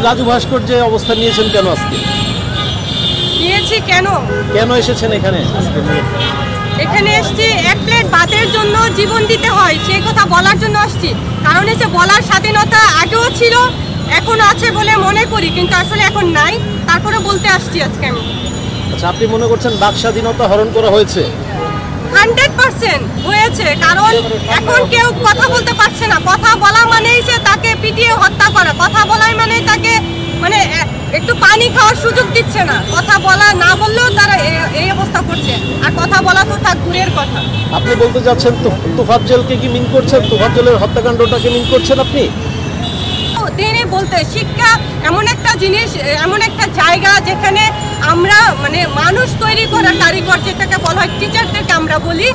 রাজু ভাস্কর্যে অবস্থান নিয়েছেন কেন আজকে? নিয়েছি কেন এসেছেন এখানে আজকে? এখানে এসেছি এক প্লেট ভাতের জন্য জীবন দিতে হয় সেই কথা বলার জন্য আসছি। কারণ এসে বলার স্বাধীনতা আগেও ছিল, এখন আছে বলে মনে করি, কিন্তু আসলে এখন নাই। তারপরে বলতে আসছি আজকে আমি। আচ্ছা, আপনি মনে করছেন বাক স্বাধীনতা হরণ করা হয়েছে? 100% হয়েছে। কারণ এখন কেউ কথা বলতে পারছে না। কথা বলা মানেই যে তাকে পিটিয়ে হত্যা করা, কথা বলায় মানে তাকে মানে একটু পানি খাওয়ার সুযোগ দিচ্ছে না। কথা বলা না বললেও তারা এই অবস্থা করছে, আর কথা বলা তো থাক দূরের কথা। আপনি বলতে যাচ্ছেন তোফাজ্জলকে কি মিন করছেন? তোফাজ্জলের হত্যাকাণ্ডটাকে মিন করছেন আপনি? তিনি বলতে শিক্ষা এমন একটা জিনিস, এমন একটা জায়গা যেখানে আমরা মানে মানুষ তৈরি করার কারিগর যেটাকে বলা হয়, টিচারদেরকে আমরা বলি,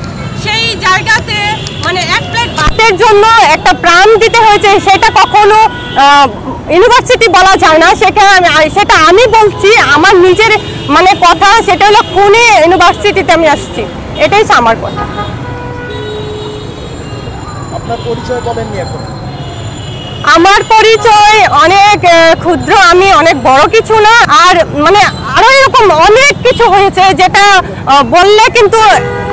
সেই জায়গাতে মানে এক প্লেট ভাতের জন্য একটা প্রাণ দিতে হয়েছে, সেটা কখনো ইউনিভার্সিটি বলা যায় না। সেটা আমি বলছি আমার নিজের মানে কথা, সেটা হলো খুনে ইউনিভার্সিটিতে আমি আসছি, এটাই আমার কথা। আপনার পরিচয় বলেননি এখন? আমার পরিচয় অনেক ক্ষুদ্র, আমি অনেক বড় কিছু না। আর মানে আরো এরকম অনেক কিছু হয়েছে যেটা বললে কিন্তু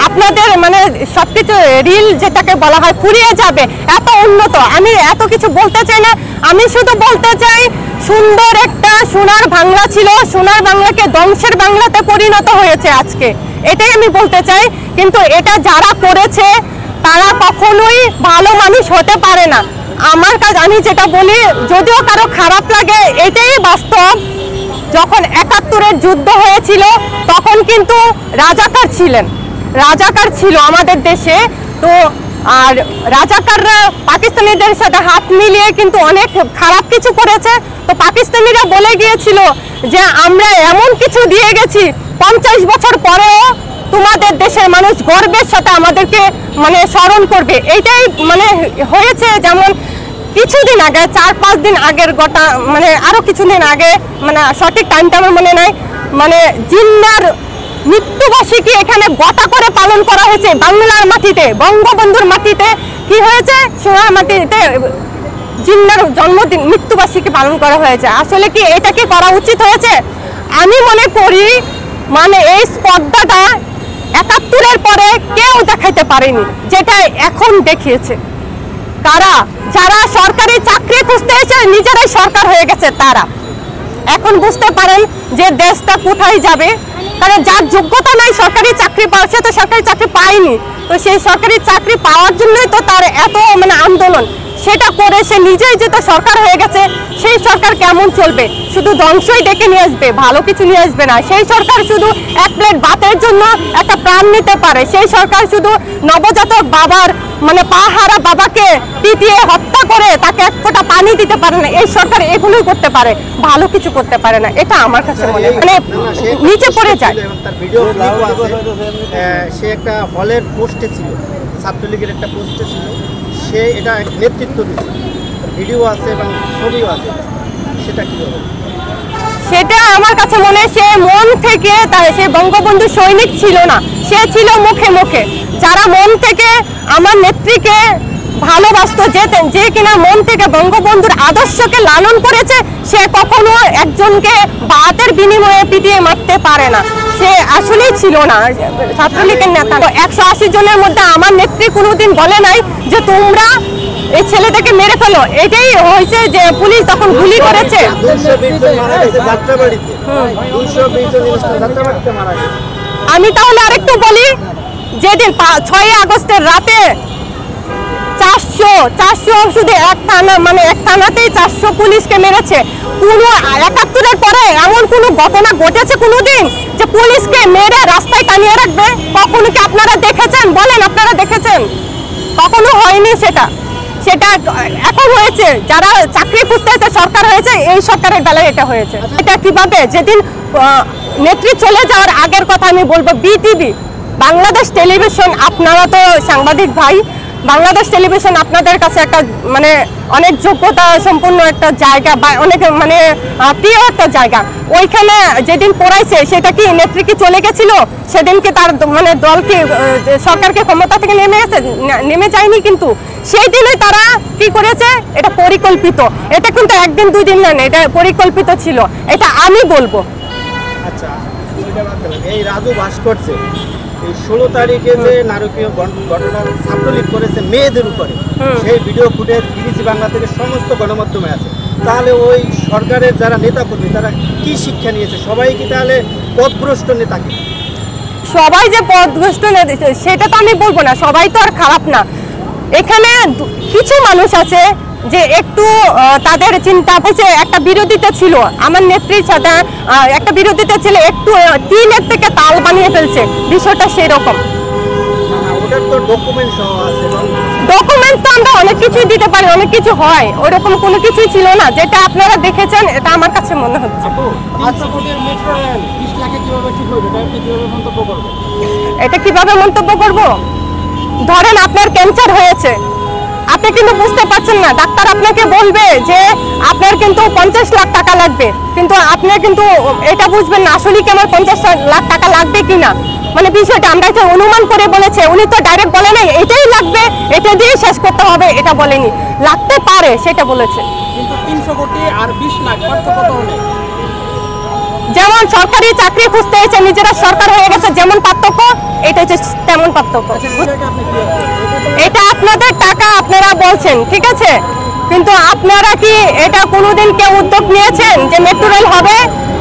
আপনাদের মানে সবকিছু রিল যেটাকে বলা হয় ফুরিয়ে যাবে, এত উন্নত। আমি এত কিছু বলতে চাই না, আমি শুধু বলতে চাই সুন্দর একটা সোনার বাংলা ছিল, সোনার বাংলাকে ধ্বংসের বাংলাতে পরিণত হয়েছে আজকে, এটাই আমি বলতে চাই। কিন্তু এটা যারা করেছে তারা কখনোই ভালো মানুষ হতে পারে না। আমার কাছে আমি যেটা বলি, যদিও কারো খারাপ লাগে, এটাই বাস্তব। যখন ৭১-এর যুদ্ধ হয়েছিল তখন কিন্তু রাজাকার ছিল আমাদের দেশে। তো আর রাজাকাররা পাকিস্তানিদের সাথে হাত মিলিয়ে কিন্তু অনেক খারাপ কিছু করেছে। তো পাকিস্তানিরা বলে গিয়েছিল যে আমরা এমন কিছু দিয়ে গেছি ৫০ বছর পরেও তোমাদের দেশের মানুষ গর্বের সাথে আমাদেরকে মানে স্মরণ করবে। এইটাই মানে হয়েছে। যেমন কিছুদিন আগে, ৪-৫ দিন আগের গোটা মানে আরো কিছুদিন আগে, মানে সঠিক টাইমটা আমার মনে নাই, মানে জিন্নার মৃত্যুবার্ষিকী এখানে গোটা করে পালন করা হয়েছে বাংলার মাটিতে, বঙ্গবন্ধুর মাটিতে। কি হয়েছে? সোনার মাটিতে জিন্নার জন্মদিন মৃত্যুবার্ষিকী পালন করা হয়েছে। আসলে কি এটা কি করা উচিত হয়েছে? আমি মনে করি মানে এই স্পর্ধাটা ৭১-এর পরে কেউ দেখাইতে পারেনি, যেটা এখন দেখিয়েছে। যারা সরকারি চাকরি খুঁজতে এসে নিজেরাই সরকার হয়ে গেছে, তারা এখন বুঝতে পারেন যে দেশটা কোথায় যাবে। কারণ যার যোগ্যতা নাই সরকারি চাকরি পাওয়ার, সে তো সরকারি চাকরি পায়নি। তো সেই সরকারি চাকরি পাওয়ার জন্যই তো তার এত মানে আন্দোলন। সেটা করে সে নিজেই যেটা সরকার হয়ে গেছে, সেই সরকার কেমন চলবে? শুধু ধ্বংসই ডেকে নিয়ে আসবে, ভালো কিছু নিয়ে আসবে না। সেই সরকার শুধু এক প্লেট ভাতের জন্য একটা প্রাণ নিতে পারে। সেই সরকার শুধু নবজাতক বাবার মানে পাহারা বাবাকে পিটিয়ে হত্যা করে তাকে এক ফোঁটা পানি দিতে পারে না। এই সরকার এগুলোই করতে পারে, ভালো কিছু করতে পারে না। এটা আমার কাছে মনে হয় মানে নিচে পড়ে যায়। সে একটা হলের পোস্টে ছিল, ছাত্রলীগের একটা পোস্টে ছিল, সে এটা নেতৃত্ব দিচ্ছে, ভিডিও আছে এবং ছবিও আছে, সেটা কি হবে? সেটা আমার কাছে মনে হয় সে মন থেকে, সে বঙ্গবন্ধু সৈনিক ছিল না, সে ছিল মুখে মুখে। যারা মন থেকে আমার নেত্রীকে ভালোবাসতো, যে কিনা মন থেকে বঙ্গবন্ধুর আদর্শকে লালন করেছে, সে কখনো একজনকে ভাতের বিনিময়ে পিটিয়ে মারতে পারে না। সে আসলেই ছিল না ছাত্রলীগের নেতা। ১৮০ জনের মধ্যে আমার নেত্রী কোনোদিন বলে নাই যে তোমরা এই ছেলেটাকে মেরে ফেলো। এটাই হয়েছে যে পুলিশ তখন গুলি করেছে। আমি তাহলে আরেকটু বলি, যেদিন ৬ আগস্টের রাতে ৪০০ শুধু এক থানা মানে এক থানাতেই ৪০০ পুলিশকে মেরেছে। কোনো ৭১-এর পরে এমন কোনো ঘটনা ঘটেছে কোনোদিন যে পুলিশকে মেরে রাস্তায় টানিয়ে রাখবে? কখনো কি আপনারা দেখেছেন? বলেন, আপনারা দেখেছেন? কখনো হয়নি। সেটা এখন হয়েছে। যারা চাকরি খুঁজতে এসে সরকার হয়েছে, এই সরকারের বেলায় এটা হয়েছে। এটা কিভাবে? যেদিন নেত্রী চলে যাওয়ার আগের কথা আমি বলবো, বিটিভি বাংলাদেশ টেলিভিশন, আপনারা তো সাংবাদিক ভাই, বাংলাদেশ টেলিভিশন আপনাদের কাছে একটা মানে অনেক যোগ্যতা সম্পন্ন একটা জায়গা বা অনেক মানে প্রিয় একটা জায়গা। ওইখানে যেদিন পড়াইছে সেটা কি নেত্রী কি চলে গেছিল? সেদিন কি তার মানে দল কি সরকারকে ক্ষমতা থেকে নেমে যায়নি, কিন্তু সেই দিনে তারা কি করেছে, এটা পরিকল্পিত। এটা কিন্তু একদিন দুই দিন না, এটা পরিকল্পিত ছিল, এটা আমি বলবো। আচ্ছা, এই রাজু ভাস্কর্যে এই 16 তারিখে যে নারকীয় ঘটনা ছাত্রলীগ করেছে মেয়েদের উপরে, সেই ভিডিও ফুটেজ বিবিসি বাংলা থেকে সমস্ত গণমাধ্যমে আছে। তাহলে ওই সরকারের যারা নেতাকর্মী তারা কি শিক্ষা নিয়েছে? সবাই কি তাহলে পথভ্রষ্ট নেতা? কি সবাই যে পথভ্রষ্ট সেটা তো আমি বলবো না, সবাই তো আর খারাপ না। এখানে কিছু মানুষ আছে যে একটু তাদের চিন্তা হয়েছে, একটা বিরোধিতা ছিল আমার নেত্রীর সাথে, একটা বিরোধিতা ছিল, একটু তিনের থেকে তাল বানিয়ে ফেলছে, বিষয়টা সেই রকম। ওটার তো ডকুমেন্ট সহ আছে, ডকুমেন্ট তো আমরা অনেক কিছুই দিতে পারি, অনেক কিছু হয়, ওরকম কোনো কিছুই ছিল না যেটা আপনারা দেখেছেন। এটা আমার কাছে মনে হচ্ছে। এটা কিভাবে মন্তব্য করব? ধরেন আপনার ক্যান্সার হয়েছে, আপনি কিন্তু বুঝতে পারছেন না, ডাক্তার আপনাকে বলবে যে আপনার কিন্তু 50 লাখ টাকা লাগবে, কিন্তু আপনি কিন্তু এটা বুঝবেন না আসলে কি আমার 50 লাখ টাকা লাগবে কিনা। মানে বিষয়টা আমরা এটা অনুমান করে বলেছে, উনি তো ডাইরেক্ট বলে নাই এটাই লাগবে, এটা দিয়ে শেষ করতে হবে, এটা বলেনি, লাগতে পারে সেটা বলেছে। কিন্তু 300 কোটি আর 20 লাখ পার্থক্য নেই। যেমন সরকারি চাকরি খুঁজতে এসে নিজেরা সরকার হয়ে গেছে, যেমন পার্থক্য এটা হচ্ছে তেমন পার্থক্য। এটা আপনাদের টাকা আপনারা বলছেন, ঠিক আছে, কিন্তু আপনারা কি এটা কোনোদিন কেউ উদ্যোগ নিয়েছেন যে মেট্রো রেল হবে?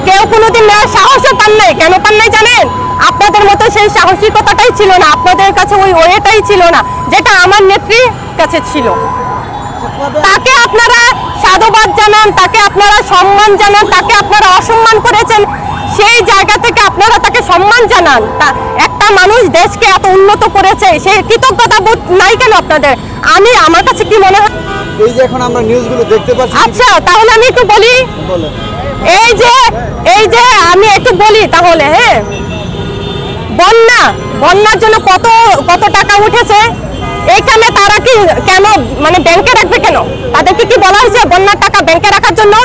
কেউ কোনোদিন নেওয়ার সাহসও পান নাই। কেন পান নাই জানেন? আপনাদের মতো সেই সাহসিকতাটাই ছিল না, আপনাদের কাছে ওই ওয়েটাই ছিল না যেটা আমার নেত্রীর কাছে ছিল। তাকে আপনারা সাধুবাদ জানান, তাকে আপনারা সম্মান জানান, তাকে আপনারা অসম্মান করেছেন, সেই জায়গা থেকে আপনারা তাকে সম্মান জানান। একটা মানুষ দেশকে এত উন্নত করেছে, সেই কৃতজ্ঞতা বোধ নাই কেন আপনাদের? আমার কাছে কি মনে হয়, এই যে এখন আমরা নিউজগুলো দেখতে পাচ্ছি। আচ্ছা তাহলে আমি একটু বলি, এই যে আমি একটু বলি তাহলে, হ্যাঁ, বন্যার জন্য কত টাকা উঠেছে, এইখানে তারা কি কেন মানে ব্যাংকে রাখবে কেন? তাদেরকে কি বলা হয়েছে বন্যার টাকা ব্যাংকে রাখার জন্য?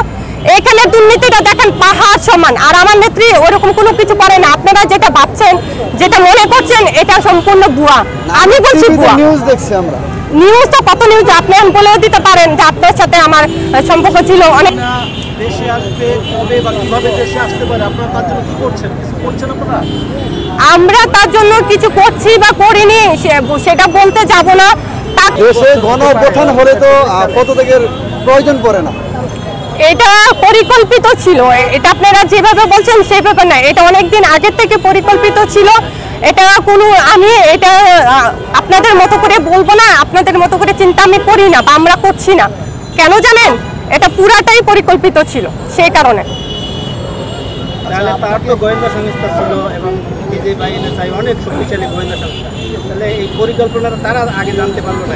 এখানে দুর্নীতিটা দেখেন পাহাড় সমান, আর আমার নেত্রী ওরকম কোনো কিছু করে না। আপনারা যেটা ভাবছেন, যেটা মনে করছেন, এটা সম্পূর্ণ ভুয়া। আমি বলছি ভুয়া। নিউজ দেখছি আমরা, নিউজ তো কত নিউজ আপনি বলেও দিতে পারেন যে আপনার সাথে আমার সম্পর্ক ছিল অনেক। দেশে আসবে কবে বা কিভাবে দেশে আসতে পারে, আপনারা তার জন্য কি করছেন? কিছু করছেন আপনারা? আমরা তার জন্য কিছু করছি বা করিনি সেটা বলতে যাব না। দেশে গণঅভ্যুত্থান হলে তো পদত্যাগের প্রয়োজন পড়ে না। এটা পরিকল্পিত ছিল, এটা আপনারা যেভাবে বলছেন সেভাবে না, এটা অনেকদিন আগের থেকে পরিকল্পিত ছিল। এটা কোনো আমি এটা আপনাদের মতো করে বলবো না, আপনাদের মতো করে চিন্তা আমি করি না বা আমরা করছি না। কেন জানেন? এটা পুরাটাই পরিকল্পিত ছিল, সেই কারণে। তাহলে তার তো গোয়েন্দা সংস্থা ছিল এবং নিজে বাইরে চাই অনেক শক্তিশালী গোয়েন্দা সংস্থা, তাহলে এই পরিকল্পনাটা তারা আগে জানতে পারলো না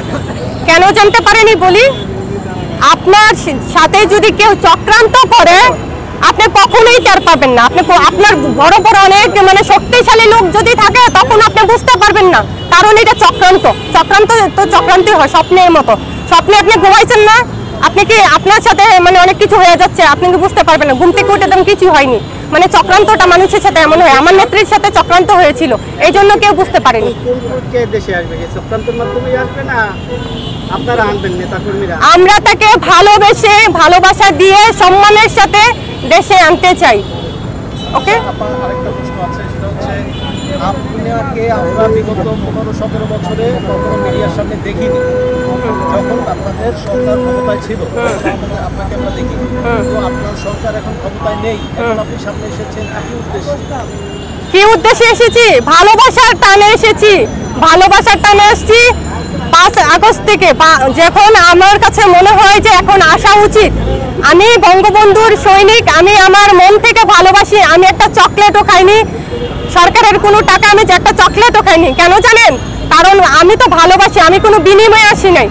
কেন জানতে পারেনি বলি? আপনার সাথে যদি কেউ চক্রান্ত করে আপনি কখনোই টের পাবেন না। আপনার বড় বড় অনেক মানে শক্তিশালী লোক যদি থাকে তখন আপনি বুঝতে পারবেন না, কারণ এটা চক্রান্ত তো চক্রান্তই হয়, স্বপ্নের মতো। স্বপ্নে আপনি ঘুমাইছেন না, আপনি কি আপনার সাথে মানে অনেক কিছু হয়ে যাচ্ছে, আপনি কি বুঝতে পারবেন না? ঘুম থেকে উঠে তেমন কিছু হয়নি, মানে চক্রান্তটা মানুষের সাথে এমন হয়। আমার নেত্রীর সাথে চক্রান্ত হয়েছিল, এই জন্য কেউ বুঝতে পারেনি। দেশে আসবে চক্রান্তের মাধ্যমে আসবে না আপনারা আনবেন নেতাকর্মীরা? আমরা তাকে ভালোবেসে ভালোবাসা দিয়ে সম্মানের সাথে দেশে আনতে চাই। ওকে, আরেকটা প্রশ্ন আছে, সেটা হচ্ছে আপনাকে আমরা বিগত 15-17 বছরে কখনো মিডিয়ার সামনে দেখিনি। যখন আপনাদের সরকার ক্ষমতায় ছিল আপনাকে আমরা দেখিনি, তো আপনার সরকার এখন ক্ষমতায় নেই, এখন আপনি সামনে এসেছেন কি উদ্দেশ্যে এসেছি? ভালোবাসার টানে এসেছি, ভালোবাসার টানে এসেছি। 5 আগস্ট থেকে যখন আমার কাছে মনে হয় যে এখন আসা উচিত, আমি বঙ্গবন্ধুর সৈনিক, আমি আমার মন থেকে ভালোবাসি। আমি একটা চকলেটও খাইনি, সরকারের কোনো টাকা আমি একটা চকলেটও খাইনি। কেন জানেন? কারণ আমি তো ভালোবাসি, আমি কোনো বিনিময়ে আসি নাই,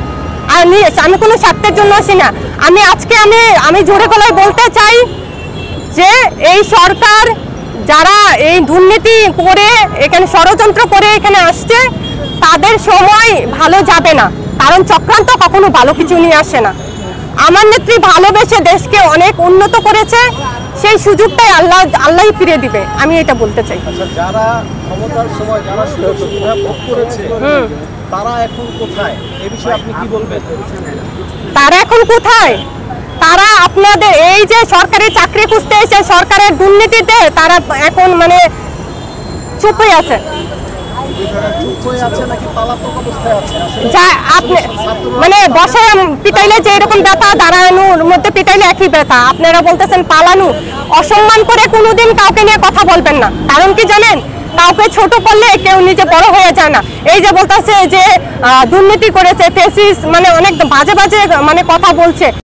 আমি কোনো স্বার্থের জন্য আসি না। আজকে আমি জোরে গলায় বলতে চাই যে এই সরকার যারা এই দুর্নীতি করে এখানে ষড়যন্ত্র করে এখানে আসছে, তাদের সময় ভালো যাবে না। কারণ চক্রান্ত কখনো ভালো কিছু নিয়ে আসে না। আমার নেত্রী ভালোবেসে দেশকে অনেক উন্নত করেছে, সেই সুযোগটাই আল্লাহই ফিরে দিবে, আমি এটা বলতে চাই। আচ্ছা, যারা ক্ষমতার সময় যারা সুযোগ সুবিধা ভোগ করেছে তারা এখন কোথায়, এ বিষয়ে আপনি কি বলবেন? তারা এখন কোথায়? তারা আপনাদের এই যে সরকারি চাকরি খুঁজতে এসে সরকারের দুর্নীতিতে তারা এখন মানে চুপ হয়ে আছে। চুপ হয়ে আছে নাকি পালাতক অবস্থায় আছে? যা আপনি মানে বসায় পিটাইলে যে এরকম ব্যথা, দাঁড়ানোর মধ্যে পিটাইলে একই ব্যথা, আপনারা বলতেছেন পালানো। অসম্মান করে কোনোদিন কাউকে নিয়ে কথা বলবেন না, কারণ কি জানেন, কাউকে ছোট করলে কেউ নিজে বড় হয়ে যায় না। এই যে বলতেছে যে দুর্নীতি করেছে, ফেসিস, মানে অনেক বাজে বাজে মানে কথা বলছে।